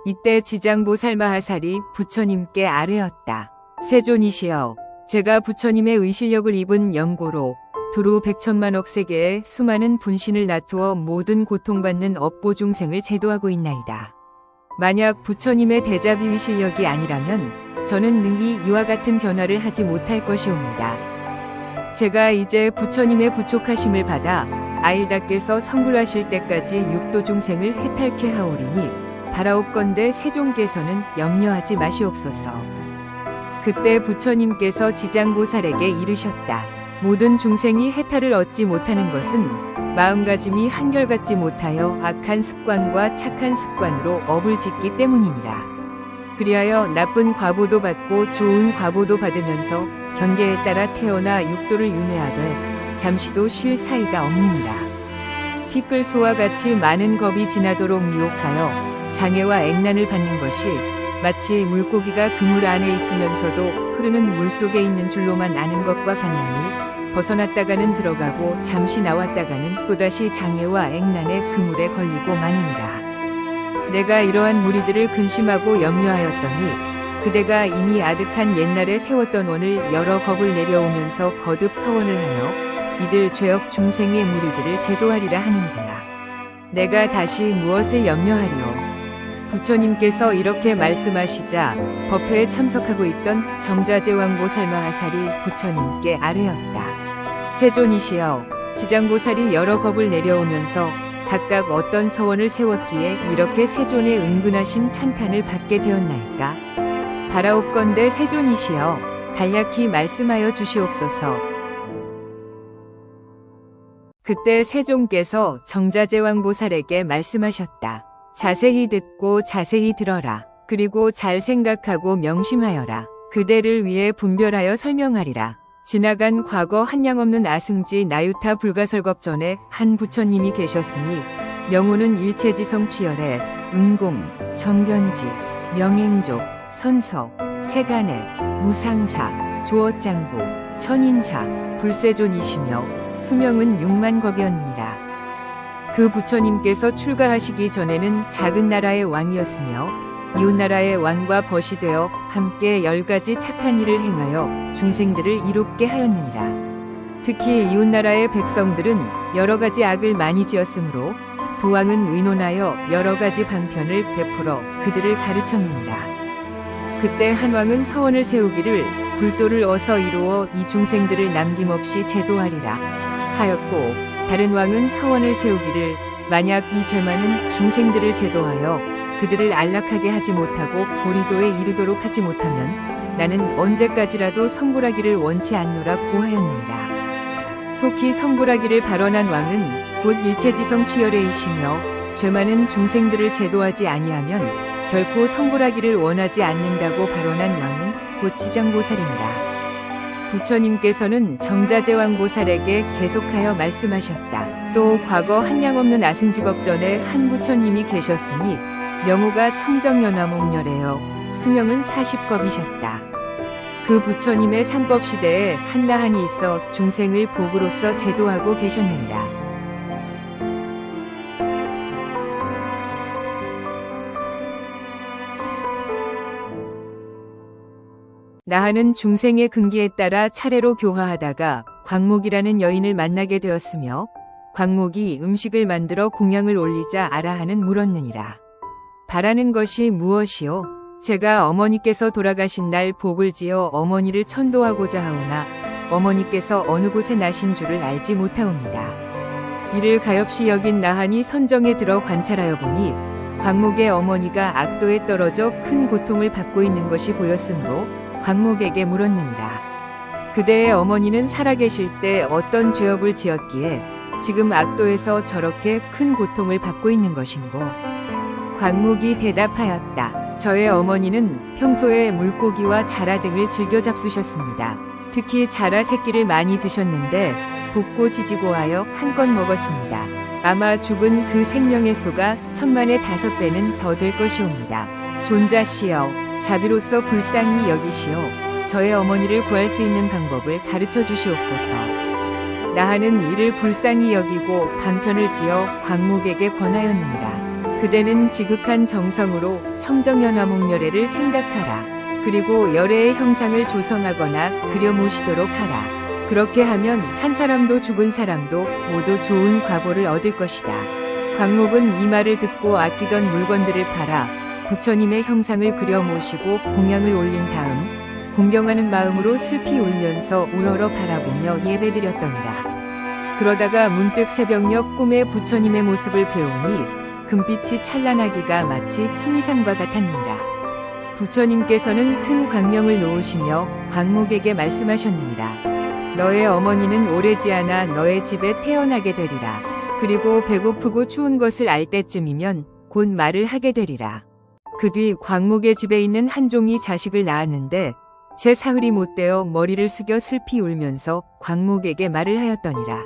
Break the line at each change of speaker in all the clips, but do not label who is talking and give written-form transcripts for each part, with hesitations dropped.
이때 지장보살 마하살이 부처님께 아뢰었다. 세존이시여, 제가 부처님의 의실력을 입은 영고로 두루 백천만억 세계에 수많은 분신을 나투어 모든 고통받는 업보 중생을 제도하고 있나이다. 만약 부처님의 대자비 의실력이 아니라면 저는 능히 이와 같은 변화를 하지 못할 것이옵니다. 제가 이제 부처님의 부촉하심을 받아 아일답게서 성불하실 때까지 육도 중생을 해탈케 하오리니 바라옵건대 세존께서는 염려하지 마시옵소서. 그때 부처님께서 지장보살에게 이르셨다. 모든 중생이 해탈을 얻지 못하는 것은 마음가짐이 한결같지 못하여 악한 습관과 착한 습관으로 업을 짓기 때문이니라. 그리하여 나쁜 과보도 받고 좋은 과보도 받으면서 경계에 따라 태어나 육도를 윤회하되 잠시도 쉴 사이가 없느니라. 티끌소와 같이 많은 겁이 지나도록 미혹하여 장애와 액난을 받는 것이 마치 물고기가 그물 안에 있으면서도 흐르는 물속에 있는 줄로만 아는 것과 같나니 벗어났다가는 들어가고 잠시 나왔다가는 또다시 장애와 액난의 그물에 걸리고 마느니라. 내가 이러한 무리들을 근심하고 염려하였더니 그대가 이미 아득한 옛날에 세웠던 원을 여러 겁을 내려오면서 거듭 서원을 하여 이들 죄업 중생의 무리들을 제도하리라 하는구나. 내가 다시 무엇을 염려하리오? 부처님께서 이렇게 말씀하시자 법회에 참석하고 있던 정자제왕보살 마하살이 부처님께 아뢰었다. 세존이시여, 지장보살이 여러 겁을 내려오면서 각각 어떤 서원을 세웠기에 이렇게 세존의 은근하신 찬탄을 받게 되었나이까? 바라옵건대 세존이시여, 간략히 말씀하여 주시옵소서. 그때 세존께서 정자제왕보살에게 말씀하셨다. 자세히 듣고 자세히 들어라. 그리고 잘 생각하고 명심하여라. 그대를 위해 분별하여 설명하리라. 지나간 과거 한량없는 아승지 나유타 불가설겁 전에 한 부처님이 계셨으니 명호는 일체지성 취열에 은공, 정변지, 명행족, 선석, 세간의, 무상사, 조어짱부, 천인사, 불세존이시며 수명은 6만 겁이었느니라. 그 부처님께서 출가하시기 전에는 작은 나라의 왕이었으며 이웃나라의 왕과 벗이 되어 함께 10가지 착한 일을 행하여 중생들을 이롭게 하였느니라. 특히 이웃나라의 백성들은 여러 가지 악을 많이 지었으므로 부왕은 의논하여 여러 가지 방편을 베풀어 그들을 가르쳤느니라. 그때 한 왕은 서원을 세우기를 불도를 어서 이루어 이 중생들을 남김없이 제도하리라 하였고, 다른 왕은 서원을 세우기를 만약 이 죄 많은 중생들을 제도하여 그들을 안락하게 하지 못하고 보리도에 이르도록 하지 못하면 나는 언제까지라도 성불하기를 원치 않노라 고하였느니라. 속히 성불하기를 발언한 왕은 곧 일체지성 취열에이시며 죄 많은 중생들을 제도하지 아니하면 결코 성불하기를 원하지 않는다고 발언한 왕은 곧 지장보살이니라. 부처님께서는 정자제왕보살에게 계속하여 말씀하셨다. 또 과거 한량없는 아승직업 전에 한 부처님이 계셨으니 명호가 청정연화몽렬해요. 수명은 40겁이셨다. 그 부처님의 삼법시대에 한나한이 있어 중생을 복으로서 제도하고 계셨느니라. 나한은 중생의 근기에 따라 차례로 교화하다가 광목이라는 여인을 만나게 되었으며 광목이 음식을 만들어 공양을 올리자 아라한은 물었느니라. 바라는 것이 무엇이요? 제가 어머니께서 돌아가신 날 복을 지어 어머니를 천도하고자 하오나 어머니께서 어느 곳에 나신 줄을 알지 못하옵니다. 이를 가엾이 여긴 나한이 선정에 들어 관찰하여 보니 광목의 어머니가 악도에 떨어져 큰 고통을 받고 있는 것이 보였으므로 광목에게 물었느니라. 그대의 어머니는 살아계실 때 어떤 죄업을 지었기에 지금 악도에서 저렇게 큰 고통을 받고 있는 것인고? 광목이 대답하였다. 저의 어머니는 평소에 물고기와 자라 등을 즐겨 잡수셨습니다. 특히 자라 새끼를 많이 드셨는데 볶고 지지고 하여 한껏 먹었습니다. 아마 죽은 그 생명의 수가 1000만의 5배는 더 될 것이옵니다. 존자시여, 자비로서 불쌍히 여기시오. 저의 어머니를 구할 수 있는 방법을 가르쳐 주시옵소서. 나하는 이를 불쌍히 여기고 방편을 지어 광목에게 권하였느니라. 그대는 지극한 정성으로 청정연화목열애를 생각하라. 그리고 열애의 형상을 조성하거나 그려 모시도록 하라. 그렇게 하면 산 사람도 죽은 사람도 모두 좋은 과보를 얻을 것이다. 광목은 이 말을 듣고 아끼던 물건들을 팔아 부처님의 형상을 그려 모시고 공양을 올린 다음 공경하는 마음으로 슬피 울면서 우러러 바라보며 예배드렸더니라. 그러다가 문득 새벽녘 꿈에 부처님의 모습을 배우니 금빛이 찬란하기가 마치 수미산과 같았느니라. 부처님께서는 큰 광명을 놓으시며 광목에게 말씀하셨느니라. 너의 어머니는 오래지 않아 너의 집에 태어나게 되리라. 그리고 배고프고 추운 것을 알 때쯤이면 곧 말을 하게 되리라. 그 뒤 광목의 집에 있는 한 종이 자식을 낳았는데 제 사흘이 못되어 머리를 숙여 슬피 울면서 광목에게 말을 하였더니라.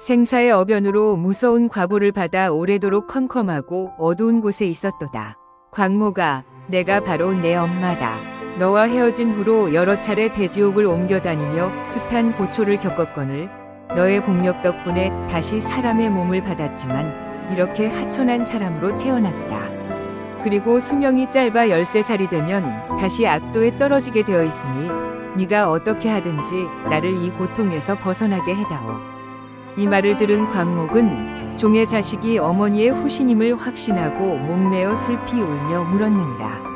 생사의 어변으로 무서운 과보를 받아 오래도록 컴컴하고 어두운 곳에 있었도다. 광목아, 내가 바로 내 엄마다. 너와 헤어진 후로 여러 차례 대지옥을 옮겨다니며 숱한 고초를 겪었거늘 너의 복력 덕분에 다시 사람의 몸을 받았지만 이렇게 하천한 사람으로 태어났다. 그리고 수명이 짧아 13살이 되면 다시 악도에 떨어지게 되어 있으니 네가 어떻게 하든지 나를 이 고통에서 벗어나게 해다오. 이 말을 들은 광목은 종의 자식이 어머니의 후신임을 확신하고 목매어 슬피 울며 물었느니라.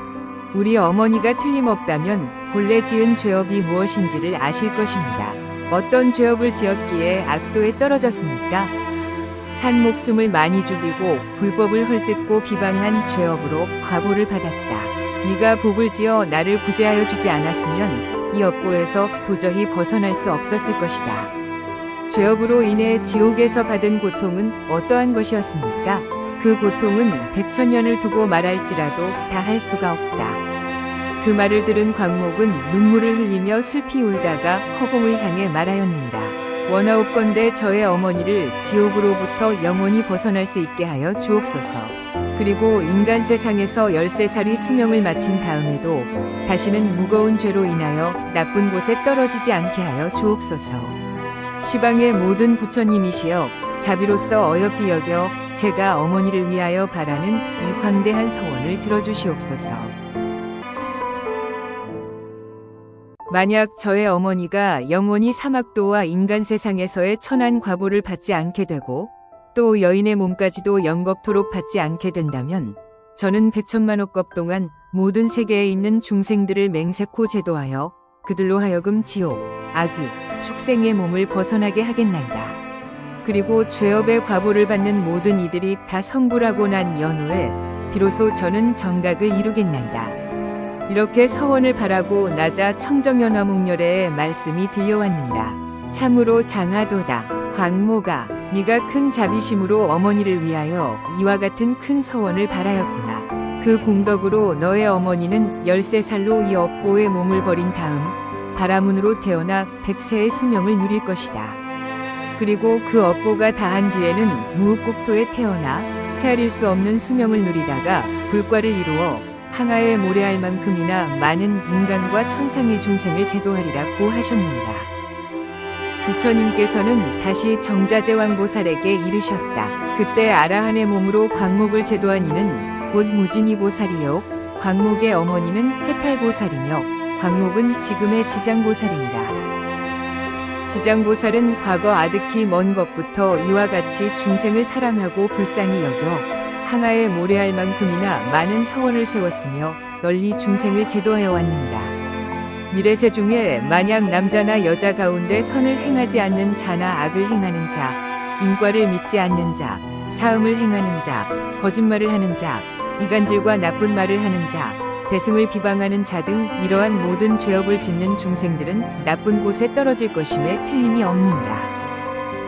우리 어머니가 틀림없다면 본래 지은 죄업이 무엇인지를 아실 것입니다. 어떤 죄업을 지었기에 악도에 떨어졌습니까? 산 목숨을 많이 죽이고 불법을 헐뜯고 비방한 죄업으로 과보를 받았다. 네가 복을 지어 나를 구제하여 주지 않았으면 이 업보에서 도저히 벗어날 수 없었을 것이다. 죄업으로 인해 지옥에서 받은 고통은 어떠한 것이었습니까? 그 고통은 백천년을 두고 말할지라도 다할 수가 없다. 그 말을 들은 광목은 눈물을 흘리며 슬피 울다가 허공을 향해 말하였느니라. 원하옵건대 저의 어머니를 지옥으로부터 영원히 벗어날 수 있게 하여 주옵소서. 그리고 인간 세상에서 13살이 수명을 마친 다음에도 다시는 무거운 죄로 인하여 나쁜 곳에 떨어지지 않게 하여 주옵소서. 시방의 모든 부처님이시여 자비로서 어여삐 여겨 제가 어머니를 위하여 바라는 이 광대한 서원을 들어주시옵소서. 만약 저의 어머니가 영원히 사막도와 인간 세상에서의 천한 과보를 받지 않게 되고 또 여인의 몸까지도 영겁토록 받지 않게 된다면 저는 100천만억 겁 동안 모든 세계에 있는 중생들을 맹세코 제도하여 그들로 하여금 지옥, 악귀, 축생의 몸을 벗어나게 하겠나이다. 그리고 죄업의 과보를 받는 모든 이들이 다 성불하고 난 연후에 비로소 저는 정각을 이루겠나이다. 이렇게 서원을 바라고 나자 청정연화목열애의 말씀이 들려왔느니라. 참으로 장하도다. 광목아, 네가 큰 자비심으로 어머니를 위하여 이와 같은 큰 서원을 바라였구나. 그 공덕으로 너의 어머니는 13살로 이 업보의 몸을 버린 다음 바라문으로 태어나 100세의 수명을 누릴 것이다. 그리고 그 업보가 다한 뒤에는 무읍국토에 태어나 헤아릴 수 없는 수명을 누리다가 불과를 이루어 항아에 모래할 만큼이나 많은 인간과 천상의 중생을 제도하리라고 하셨느니라. 부처님께서는 다시 정자제왕보살에게 이르셨다. 그때 아라한의 몸으로 광목을 제도한 이는 곧 무진이보살이요 광목의 어머니는 해탈보살이며 광목은 지금의 지장보살이니라. 지장보살은 과거 아득히 먼 것부터 이와 같이 중생을 사랑하고 불쌍히 여겨 항아에 모래할 만큼이나 많은 서원을 세웠으며 널리 중생을 제도하여 왔느니라. 미래세 중에 만약 남자나 여자 가운데 선을 행하지 않는 자나 악을 행하는 자, 인과를 믿지 않는 자, 사음을 행하는 자, 거짓말을 하는 자, 이간질과 나쁜 말을 하는 자, 대승을 비방하는 자 등 이러한 모든 죄업을 짓는 중생들은 나쁜 곳에 떨어질 것임에 틀림이 없느니라.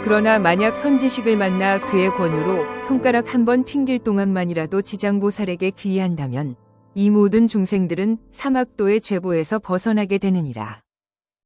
그러나 만약 선지식을 만나 그의 권유로 손가락 한 번 튕길 동안만이라도 지장보살에게 귀의한다면 이 모든 중생들은 사막도의 죄보에서 벗어나게 되느니라.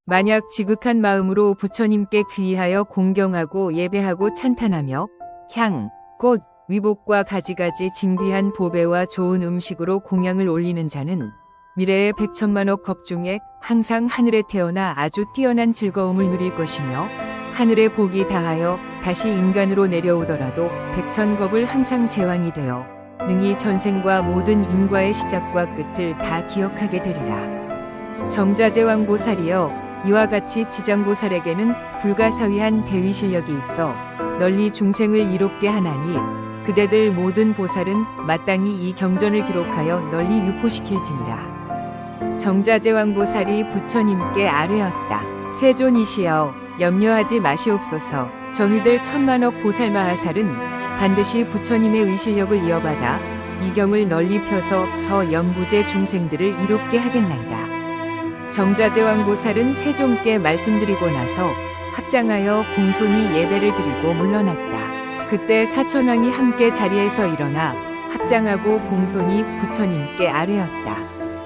만약 지극한 마음으로 부처님께 귀의하여 공경하고 예배하고 찬탄하며 향, 꽃, 위복과 가지가지 진귀한 보배와 좋은 음식으로 공양을 올리는 자는 미래의 100천만억 겁 중에 항상 하늘에 태어나 아주 뛰어난 즐거움을 누릴 것이며 하늘의 복이 다하여 다시 인간으로 내려오더라도 100천겁을 항상 제왕이 되어 능히 전생과 모든 인과의 시작과 끝을 다 기억하게 되리라. 정자제왕보살이여, 이와 같이 지장보살에게는 불가사위한 대위 실력이 있어 널리 중생을 이롭게 하나니 그대들 모든 보살은 마땅히 이 경전을 기록하여 널리 유포시킬지니라. 정자제왕보살이 부처님께 아뢰었다. 세존이시여, 염려하지 마시옵소서. 저희들 천만억 보살마하살은 반드시 부처님의 의실력을 이어받아 이 경을 널리 펴서 저 영부제 중생들을 이롭게 하겠나이다. 정자제왕보살은 세존께 말씀드리고 나서 합장하여 공손히 예배를 드리고 물러났다. 그때 사천왕이 함께 자리에서 일어나 합장하고 공손히 부처님께 아뢰었다.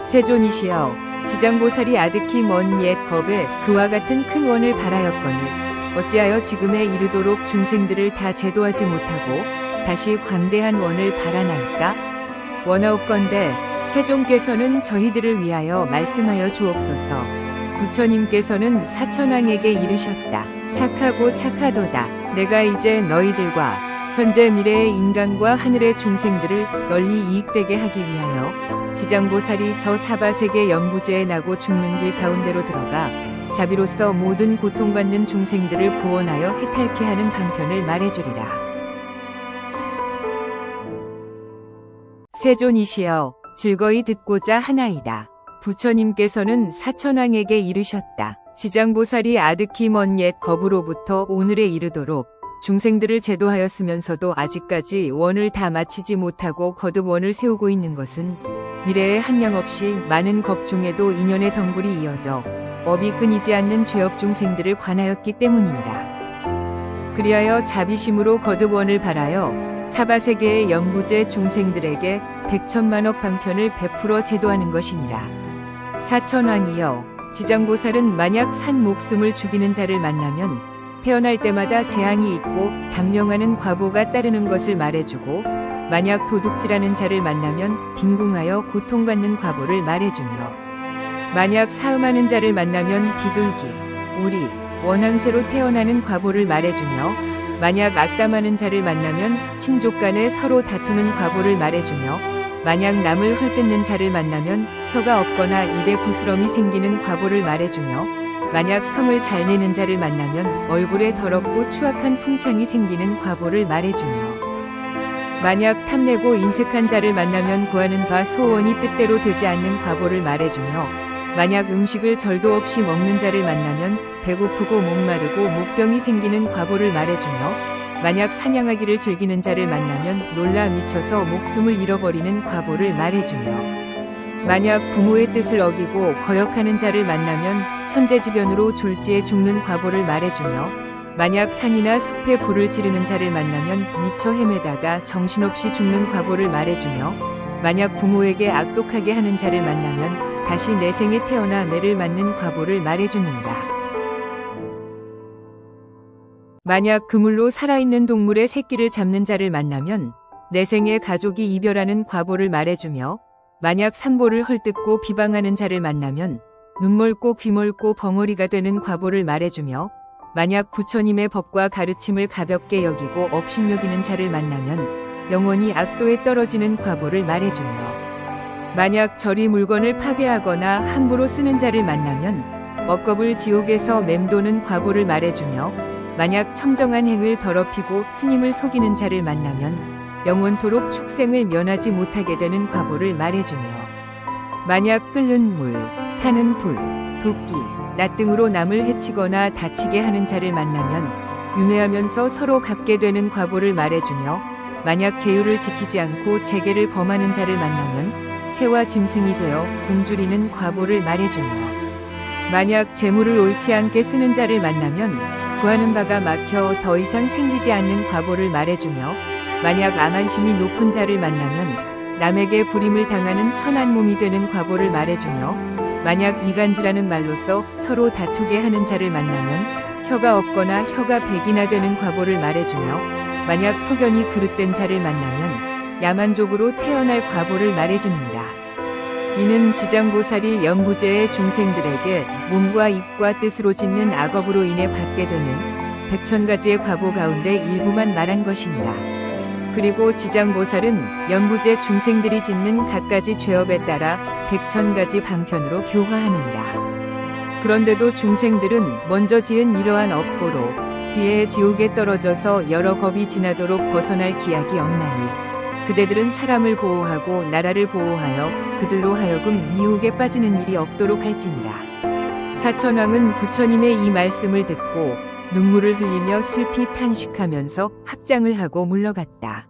세존이시여, 지장보살이 아득히 먼 옛 겁에 그와 같은 큰 원을 바라였거늘 어찌하여 지금에 이르도록 중생들을 다 제도하지 못하고 다시 광대한 원을 바라나이까? 원하옵건대 세존께서는 저희들을 위하여 말씀하여 주옵소서. 부처님께서는 사천왕에게 이르셨다. 착하고 착하도다. 내가 이제 너희들과 현재 미래의 인간과 하늘의 중생들을 널리 이익되게 하기 위하여 지장보살이 저 사바세계 연부제에 나고 죽는 길 가운데로 들어가 자비로서 모든 고통받는 중생들을 구원하여 해탈케 하는 방편을 말해주리라. 세존이시여, 즐거이 듣고자 하나이다. 부처님께서는 사천왕에게 이르셨다. 지장보살이 아득히 먼 옛 겁으로부터 오늘에 이르도록 중생들을 제도하였으면서도 아직까지 원을 다 마치지 못하고 거듭 원을 세우고 있는 것은 미래에 한량없이 많은 겁 중에도 인연의 덩굴이 이어져 업이 끊이지 않는 죄업 중생들을 관하였기 때문이니라. 그리하여 자비심으로 거듭 원을 바라여 사바세계의 연부제 중생들에게 백천만억 방편을 베풀어 제도하는 것이니라. 사천왕이여, 지장보살은 만약 산 목숨을 죽이는 자를 만나면 태어날 때마다 재앙이 있고 단명하는 과보가 따르는 것을 말해주고 만약 도둑질하는 자를 만나면 빈궁하여 고통받는 과보를 말해주며 만약 사음하는 자를 만나면 비둘기, 오리, 원앙새로 태어나는 과보를 말해주며 만약 악담하는 자를 만나면 친족 간에 서로 다투는 과보를 말해주며 만약 남을 헐뜯는 자를 만나면 혀가 없거나 입에 부스럼이 생기는 과보를 말해주며 만약 성을 잘 내는 자를 만나면 얼굴에 더럽고 추악한 풍창이 생기는 과보를 말해주며 만약 탐내고 인색한 자를 만나면 구하는 바 소원이 뜻대로 되지 않는 과보를 말해주며 만약 음식을 절도 없이 먹는 자를 만나면 배고프고 목마르고 목병이 생기는 과보를 말해주며 만약 사냥하기를 즐기는 자를 만나면 놀라 미쳐서 목숨을 잃어버리는 과보를 말해주며 만약 부모의 뜻을 어기고 거역하는 자를 만나면 천재지변으로 졸지에 죽는 과보를 말해주며 만약 산이나 숲에 불을 지르는 자를 만나면 미쳐 헤매다가 정신없이 죽는 과보를 말해주며 만약 부모에게 악독하게 하는 자를 만나면 다시 내 생에 태어나 매를 맞는 과보를 말해주느니라. 만약 그물로 살아있는 동물의 새끼를 잡는 자를 만나면 내 생에 가족이 이별하는 과보를 말해주며 만약 산보를 헐뜯고 비방하는 자를 만나면 눈멀고 귀멀고 벙어리가 되는 과보를 말해주며 만약 부처님의 법과 가르침을 가볍게 여기고 업신여기는 자를 만나면 영원히 악도에 떨어지는 과보를 말해주며 만약 저리 물건을 파괴하거나 함부로 쓰는 자를 만나면 억겁을 지옥에서 맴도는 과보를 말해주며 만약 청정한 행을 더럽히고 스님을 속이는 자를 만나면 영원토록 축생을 면하지 못하게 되는 과보를 말해주며 만약 끓는 물, 타는 불, 도끼, 낫 등으로 남을 해치거나 다치게 하는 자를 만나면 윤회하면서 서로 갚게 되는 과보를 말해주며 만약 계율을 지키지 않고 재계를 범하는 자를 만나면 새와 짐승이 되어 굶주리는 과보를 말해주며 만약 재물을 옳지 않게 쓰는 자를 만나면 구하는 바가 막혀 더 이상 생기지 않는 과보를 말해주며 만약 암한심이 높은 자를 만나면 남에게 불임을 당하는 천한 몸이 되는 과보를 말해주며 만약 이간질하는 말로써 서로 다투게 하는 자를 만나면 혀가 없거나 혀가 백이나 되는 과보를 말해주며 만약 소견이 그릇된 자를 만나면 야만족으로 태어날 과보를 말해줍니다. 이는 지장보살이 연부제의 중생들에게 몸과 입과 뜻으로 짓는 악업으로 인해 받게 되는 100,000가지의 과보 가운데 일부만 말한 것이니라. 그리고 지장보살은 연부제 중생들이 짓는 갖가지 죄업에 따라 백천가지 방편으로 교화하느니라. 그런데도 중생들은 먼저 지은 이러한 업보로 뒤에 지옥에 떨어져서 여러 겁이 지나도록 벗어날 기약이 없나니 그대들은 사람을 보호하고 나라를 보호하여 그들로 하여금 미혹에 빠지는 일이 없도록 할지니라. 사천왕은 부처님의 이 말씀을 듣고 눈물을 흘리며 슬피 탄식하면서 합장을 하고 물러갔다.